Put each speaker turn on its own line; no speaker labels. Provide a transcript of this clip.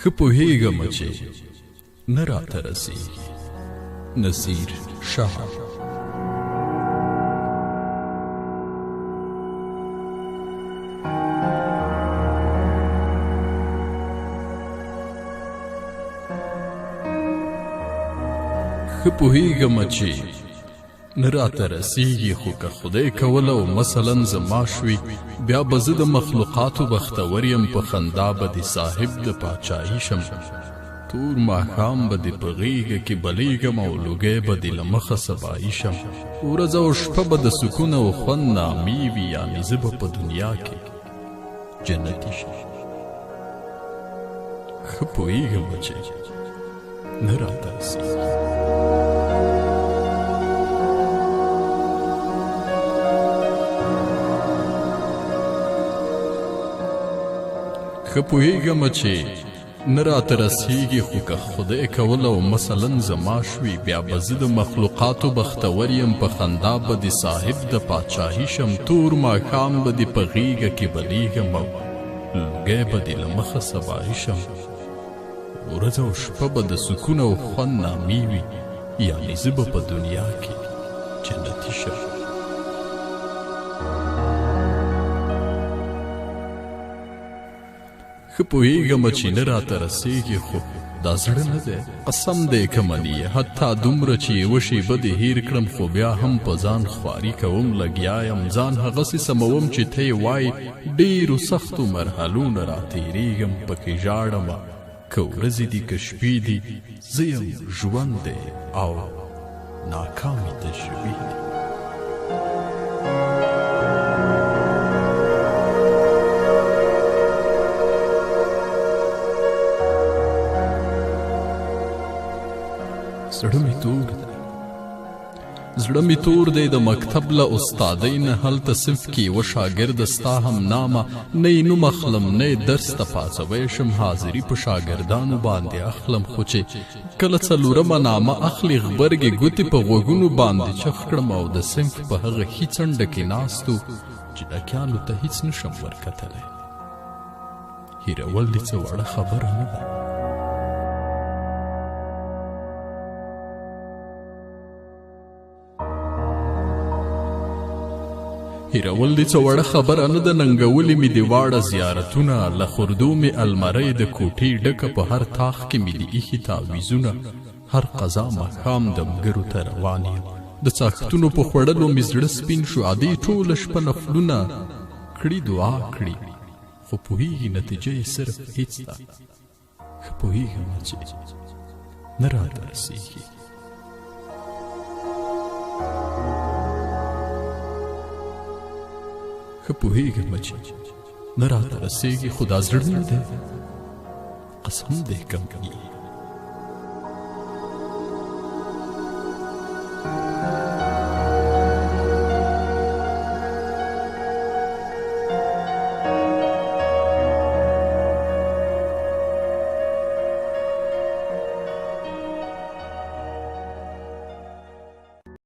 ښه پوهېږم چې نه راته رسېږي. نصیر شاه. ښه پوهېږم چې نه راته رسېږي، خو که خدای کوله او مثلاً زما شوي، بیا به زه د مخلوقاتو بختور یم. په خندا به د صاحب د پاچاهي شم، تور ماښام به د په غېږه کې بلیږم او لوګی به د له مخه سبایي شم. ورځ او شپه به د سکون او خوند نامې وي، یعنې زه به په دنیا کې جنتي شم. ښه پوهېږم چې نه راته رسېږي. ښه پوهېږم چې نه راته رسېږي، خو که خدای کوله او مثلاً زما شوي، بیا به زه د مخلوقاتو بختور یم. په خندا به د صاحب د پاچاهي شم، تور ماښام به د په غېږه کې بلیږم او لوګی به د له مخه سبایي شم. ورځ او شپه به د سکون او خوند نامې وي، یعنې زه به په دنیا کې جنتي شم. ښه پوهېږم چې نه راته رسېږي، خو دا زړه نه دی، قسم دی که مني. حتی دومره چې یوه شېبه دې هېر کړم، خو بیا هم په ځان خواري کوم. لګیا یم ځان هغسې سموم چې ته یې وایې. ډېرو سختو مرحلو نه راتېرېږم، پکې ژاړمه. که ورځې دي که شپې دي، زه یم ژوند دی او ناکامې تجربې دي. زړه مې تور دی، زړه مې تور دی د مکتب له استادۍ نه. هلته صنف کې یوه شاګرده ستا هم نامه، نه یې نوم اخلم نه یې درس ته پاڅوی شم. حاضري په شاګردانو باندې اخلم، خو چې کله څلورمه نامه اخلي، غبرګې ګوتې په غوږونو باندې چغ کړم او د صنف په هغه ښي څنډه کې ناست و چې ډکیانو ته هېڅ نشم ورکتلی. هېرول دې څه وړه خبره نه ده. هېرول دې څه وړه خبره نه ده. ننګولې مې د واړه زیارتونه، له خردو مې المرۍ د کوټې ډکه. په هر تاخ کې مې د ایښي تعویزونه، هر قضا ماښام دمګرو ته روان یم. د څاښتونو په خوړلو مې زړه سپین شو. ادې ټوله شپه نفلونه کړي، دعا کړي، خو پوهېږي نتیجه یې صرف هېڅ ده. ښه پوهېږم چې نه راته رسېږي. ښه پوهېږم چې نه راته رسېږي، خو دا زړه نه دی، قسم دی که مني.